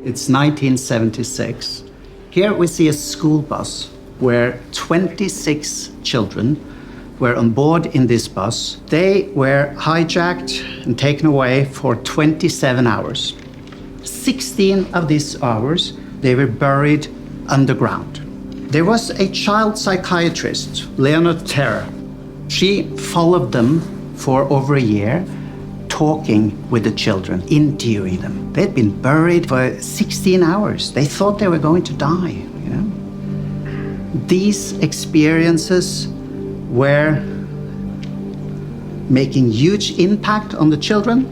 It's 1976. Here we see a school bus where 26 children were on board in this bus. They were hijacked and taken away for 27 hours. 16 of these hours, they were buried underground. There was a child psychiatrist, Leonard Terra. She followed them for over a year, talking with the children, interviewing them. They'd been buried for 16 hours. They thought they were going to die. These experiences were making huge impact on the children,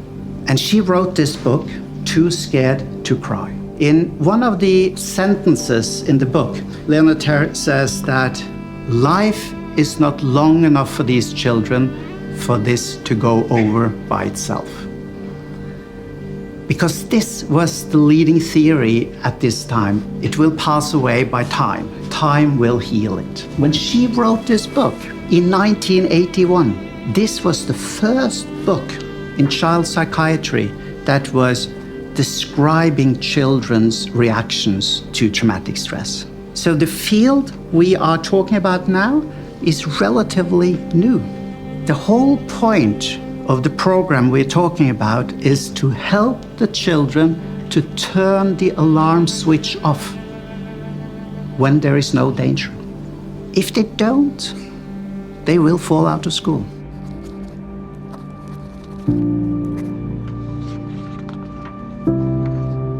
and she wrote this book, Too Scared to Cry. In one of the sentences in the book, Leonard Terra says that life is not long enough for these children for this to go over by itself. Because this was the leading theory at this time. It will pass away by time. Time will heal it. When she wrote this book in 1981, this was the first book in child psychiatry that was describing children's reactions to traumatic stress. So the field we are talking about now is relatively new. The whole point of the program we're talking about is to help the children to turn the alarm switch off when there is no danger. If they don't, they will fall out of school.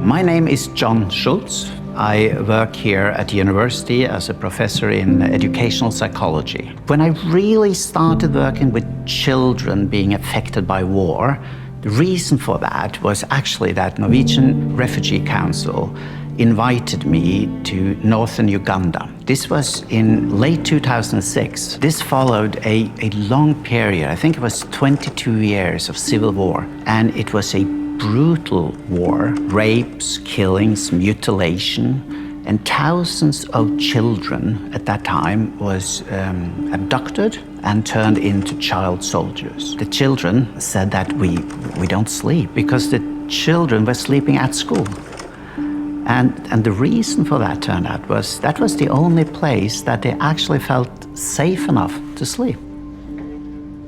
My name is Jon-Håkon Schultz. I work here at the university as a professor in educational psychology. When I really started working with children being affected by war, the reason for that was actually that Norwegian Refugee Council invited me to northern Uganda. This was in late 2006. This followed a long period, I think it was 22 years of civil war, and it was a brutal war, rapes, killings, mutilation, and thousands of children at that time was abducted and turned into child soldiers. The children said that we don't sleep because the children were sleeping at school. And the reason for that turned out was that was the only place that they actually felt safe enough to sleep.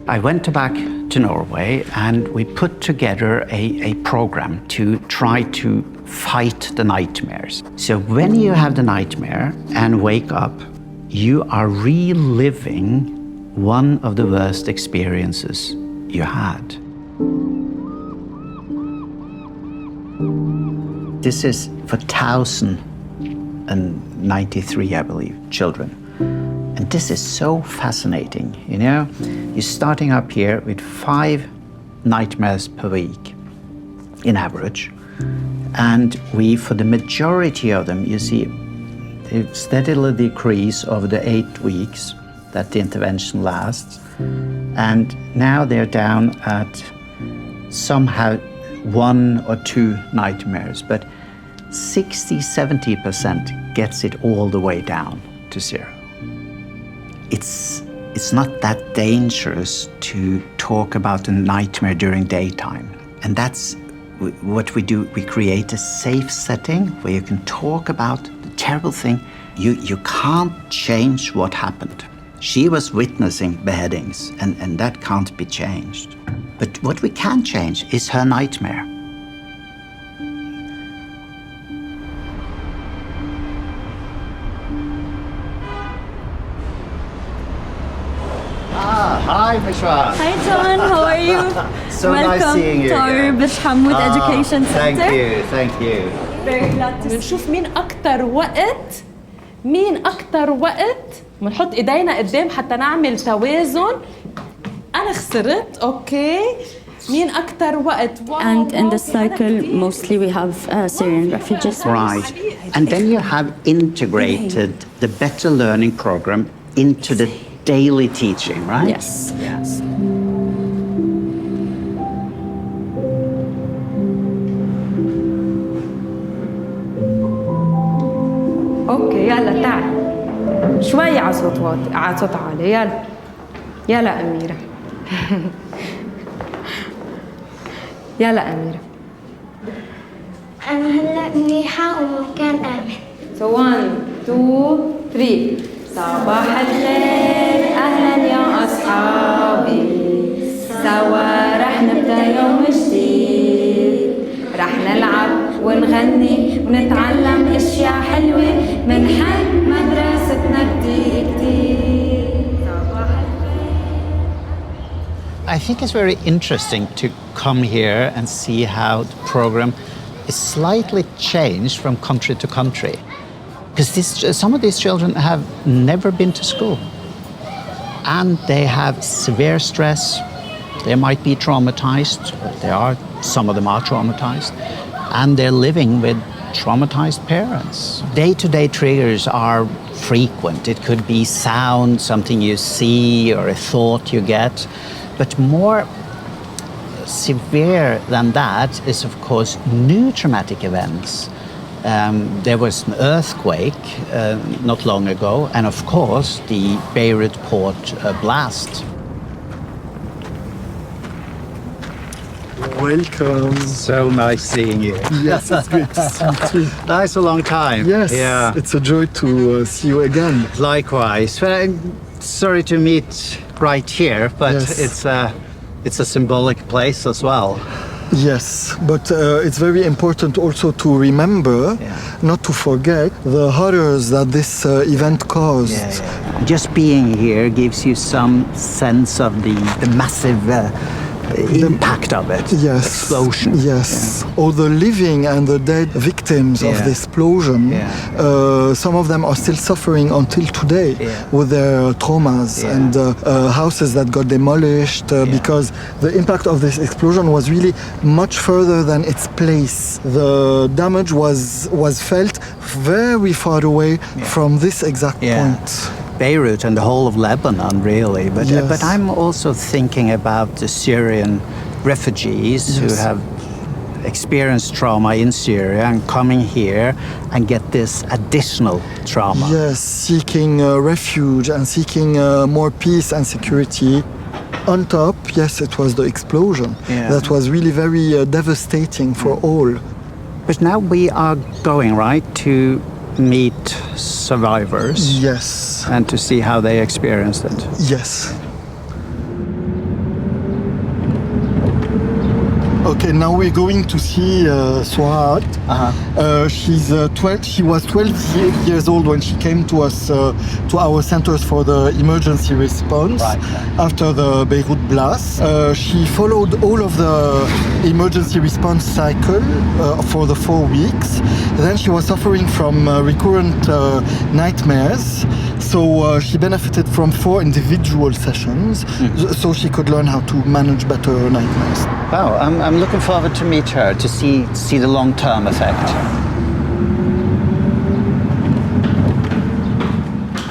I went back to Norway and we put together a program to try to fight the nightmares. So when you have the nightmare and wake up, you are reliving one of the worst experiences you had. This is for 1,093, I believe, children. And this is so fascinating, you know? You're starting up here with 5 nightmares per week, in average. And for the majority of them, you see, they steadily decrease over the 8 weeks that the intervention lasts. And now they're down at somehow 1 or 2 nightmares, but 60–70% gets it all the way down to 0. It's not that dangerous to talk about a nightmare during daytime. And that's what we do. We create a safe setting where you can talk about the terrible thing. You can't change what happened. She was witnessing beheadings, and that can't be changed. But what we can change is her nightmare. Hi, Mishra. Hi, John. How are you? So nice seeing you. Welcome to our Bish Hamoud Education Center. Thank you. Very glad to see you. بنشوف مين أكتر وقت بنحط إيدينا قدام حتى نعمل توازن. أنا خسرت، أوكي. مين أكتر وقت. And in this cycle, mostly we have Syrian refugees. Right. And then you have integrated the Better Learning program into the daily teaching, right? Yes. Yes. أوكي يلا تعال شوي على صوت واطي على صوت عالي يلا أميرة يلا أميرة أنا هلأ مريحة ومكان آمن. So 1 2 3 صباح الخير أهلا يا أصحابي سوا رح نبدأ يوم جديد رح نلعب ونغني ونتعلم أشياء حلوة منحب مدرستنا كتير كتير. I think it's very interesting to come here and see how the program is slightly changed from country to country. Because some of these children have never been to school. And they have severe stress. They might be traumatized. Some of them are traumatized. And they're living with traumatized parents. Day-to-day triggers are frequent. It could be sound, something you see, or a thought you get. But more severe than that is, of course, new traumatic events. There was an earthquake not long ago, and of course, the Beirut port blast. Welcome. So nice seeing you. Yes, it's great to see you too. Nice, a long time. Yes, Yeah. it's a joy to see you again. Likewise. Well, I'm sorry to meet right here, but Yes. it's a symbolic place as well. Yes, but it's very important also to remember, not to forget, the horrors that this event caused. Just being here gives you some sense of the massive impact of it. Yes. Explosion. Yes. All the living and the dead victims of the explosion, some of them are still suffering until today with their traumas and houses that got demolished because the impact of this explosion was really much further than its place. The damage was felt very far away from this exact point. Beirut and the whole of Lebanon, really. But but I'm also thinking about the Syrian refugees who have experienced trauma in Syria and coming here and get this additional trauma. Yes, seeking refuge and seeking more peace and security. On top, yes, it was the explosion that was really very devastating for all. But now we are going, right, to meet survivors. Yes. And to see how they experienced it. Yes. Okay, now we're going to see Suad. She was 12 years old when she came to us, to our centers for the emergency response after the Beirut blast. She followed all of the emergency response cycle for the 4 weeks. Then she was suffering from recurrent nightmares. So she benefited from 4 individual sessions, so she could learn how to manage better nightmares. Wow, I'm looking forward to meet her, to see the long-term effect.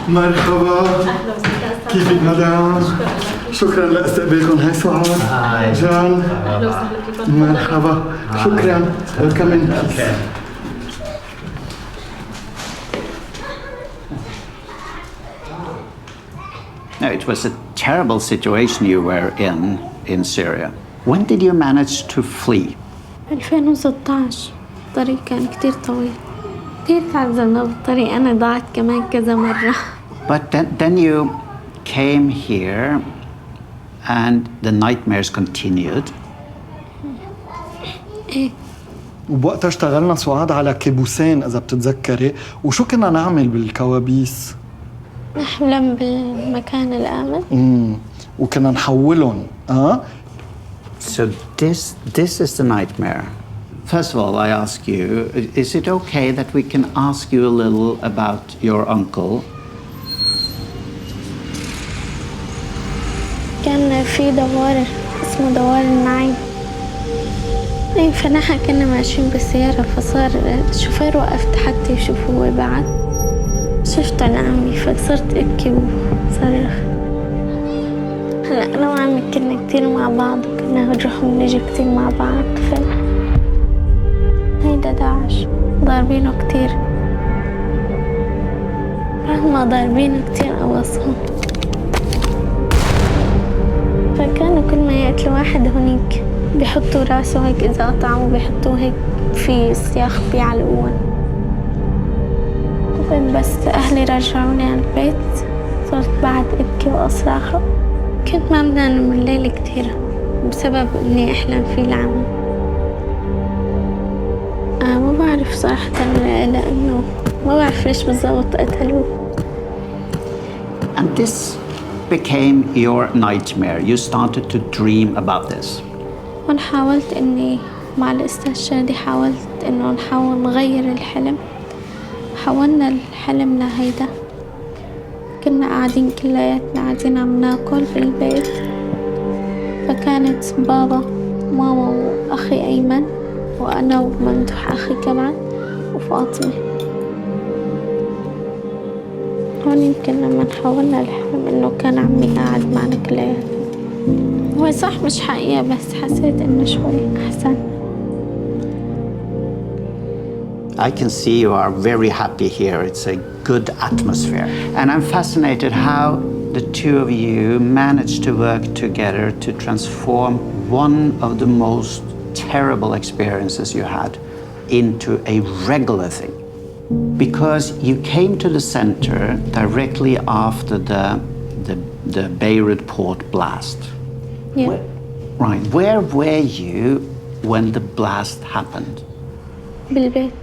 مرحبا كيفك مدام؟ شكرا لاستقبالكم. هاي سعاد. جان. مرحبا. شكرا. Welcome in. No, it was a terrible situation you were in Syria. When did you manage to flee? 2016. الطريق كان كتير طويل. كتير تعذبنا بالطريق. أنا ضاعت كمان كذا مرة. But then you came here and the nightmares continued. إيه. وبوقتها اشتغلنا سعاد على كابوسين إذا بتتذكري. وشو كنا نعمل بالكوابيس؟ نحلم بالمكان الآمن. وكنا نحولهم. So this is the nightmare. First of all, I ask you, is it okay that we can ask you a little about your uncle? كان في دوار اسمه دوار النعيم. فنحن كنا ماشيين بالسيارة فصار الشوفير وقفت حتى يشوف هو بعد. شفته لعمي فصرت ابكي وصرخ. هلا انا وعمي كنا كتير مع بعض وكنا نروح ونيجي كتير مع بعض. هيدا داعش ضاربينه كتير. رغم ضاربينه كتير قواصهم. فكانوا كل ما يقتلوا واحد هونيك بيحطوا راسه هيك إذا قطعوا بيحطوه هيك في سياخ بيعلقوه. بس أهلي رجعوني على البيت صرت بعد أبكي وأصرخ. كنت ما بدي أنام الليل كتير بسبب إني أحلم فيه العمى. ما بعرف صراحة لأنه ما بعرف ليش بالضبط قتلوه. And this became your nightmare. You started to dream about this. وأنا حاولت إني مع الأستاذ شادي حاولت إنه نحاول نغير الحلم. حولنا الحلم لهيدا. كنا قاعدين كلياتنا قاعدين عم ناكل بالبيت. فكانت بابا ماما وأخي أيمن وأنا وممدوح أخي كمان وفاطمة. هون يمكن لما حولنا الحلم إنه كان عمي قاعد معنا كلياتنا. هو صح مش حقيقة بس حسيت إنه شوي أحسن. I can see you are very happy here. It's a good atmosphere. And I'm fascinated how the two of you managed to work together to transform one of the most terrible experiences you had into a regular thing. Because you came to the center directly after the Beirut port blast. Yeah. Right. Where were you when the blast happened? بالبيت.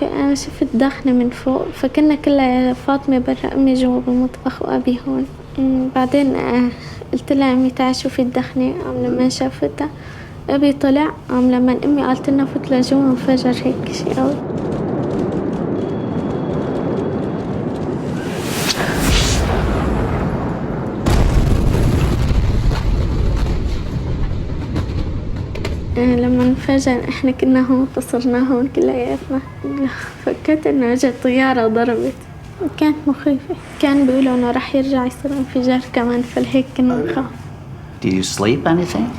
أنا شفت دخنة من فوق فكنا كلها فاطمة برا أمي جوا بالمطبخ وأبي هون. بعدين قلت لها أمي تعي شوفي الدخنة. لما شافتها أبي طلع لما أمي قالت لنا فوت لجوا انفجر هيك شيء قوي. لما انفجر احنا كنا هون فصرنا هون كلياتنا. فكرت انه اجت طيارة ضربت. كانت مخيفة. كان بيقولوا انه رح يرجع يصير انفجار كمان فلهيك كنا نخاف. Did you sleep anything?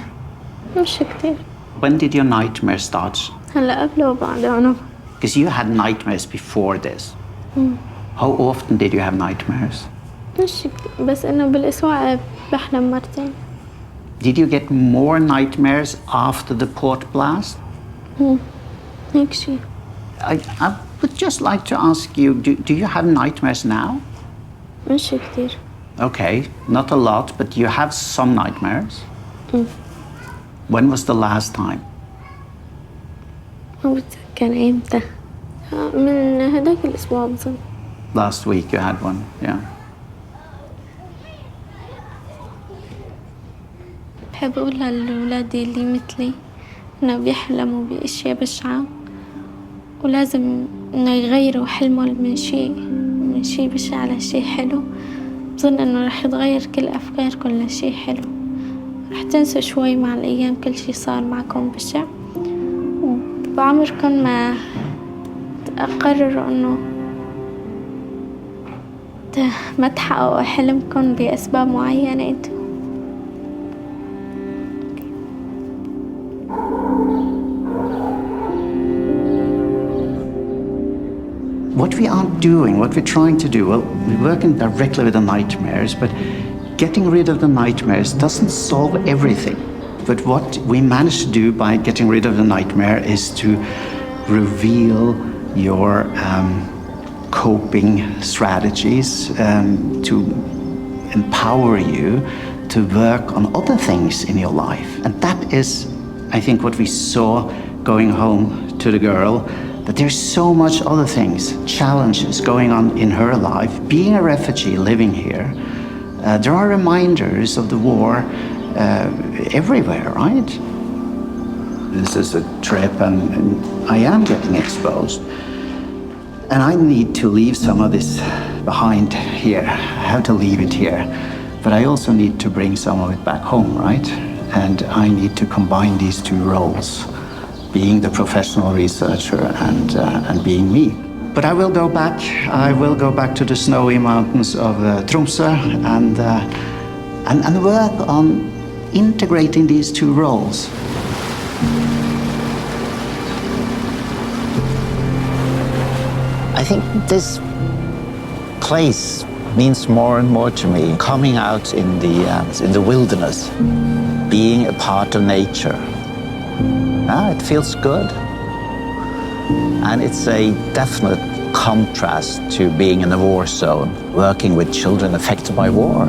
مش كتير. When did your nightmare start? هلا قبله وبعده أنا. Because you had nightmares before this. How often did you have nightmares? مش كتير بس انه بالاسبوع بحلم مرتين. Did you get more nightmares after the port blast? هيك شيء. I would just like to ask you, do you have nightmares now? مش كتير. Okay, not a lot, but you have some nightmares. When was the last time? ما بتذكر امتى. من هداك الاسبوع بظن. Last week you had one, yeah. بحب أقول لأولادي اللي مثلي إنه بيحلموا بأشياء بشعة ولازم إنه يغيروا حلمهم من شيء بشع لشيء حلو. بظن إنه رح يتغير كل أفكاركم لشيء حلو. رح تنسوا شوي مع الأيام كل شيء صار معكم بشع وبعمركم ما تقرروا إنه ما تحققوا حلمكم بأسباب معينة انتو. What we are doing, what we're trying to do, well, we're working directly with the nightmares, but getting rid of the nightmares doesn't solve everything. But what we manage to do by getting rid of the nightmare is to reveal your coping strategies, to empower you to work on other things in your life. And that is, I think, what we saw going home to the girl, that there's so much other things, challenges going on in her life. Being a refugee living here, there are reminders of the war everywhere, right? This is a trip and I am getting exposed. And I need to leave some of this behind here. I have to leave it here. But I also need to bring some of it back home, right? And I need to combine these two roles, being the professional researcher and being me. But I will go back. I will go back to the snowy mountains of Tromsø and work on integrating these two roles. I think this place means more and more to me. Coming out in the wilderness, being a part of nature, It feels good. And it's a definite contrast to being in a war zone, working with children affected by war.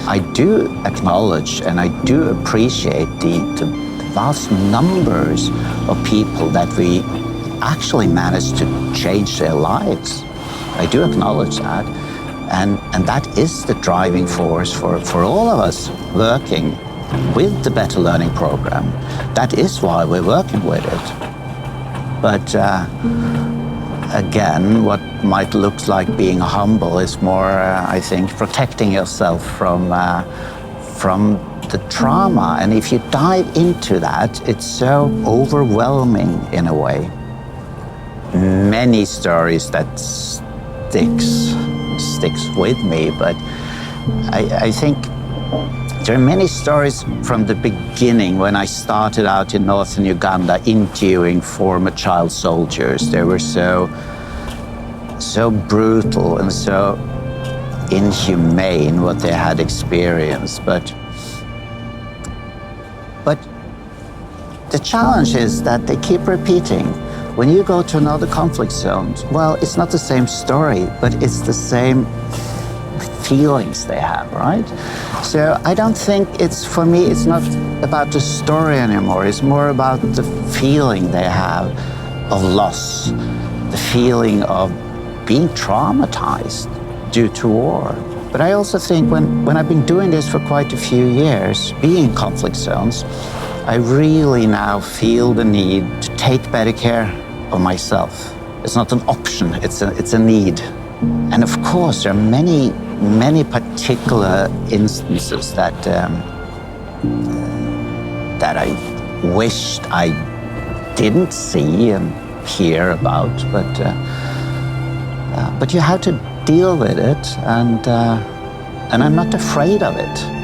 I do acknowledge and I do appreciate the vast numbers of people that we actually managed to change their lives. I do acknowledge that. And that is the driving force for all of us working with the Better Learning Program. That is why we're working with it. But again, what might look like being humble is more, I think, protecting yourself from the trauma. And if you dive into that, it's so overwhelming in a way. Many stories that sticks with me, but I think there are many stories from the beginning when I started out in northern Uganda interviewing former child soldiers. They were so brutal and so inhumane what they had experienced. But the challenge is that they keep repeating. When you go to another conflict zone, well, it's not the same story, but it's the same feelings they have, right? So I don't think for me, it's not about the story anymore. It's more about the feeling they have of loss, the feeling of being traumatized due to war. But I also think when I've been doing this for quite a few years, being in conflict zones, I really now feel the need to take better care of myself. It's not an option, it's a need. And of course, there are many particular instances that I wished I didn't see and hear about, but you have to deal with it, and I'm not afraid of it.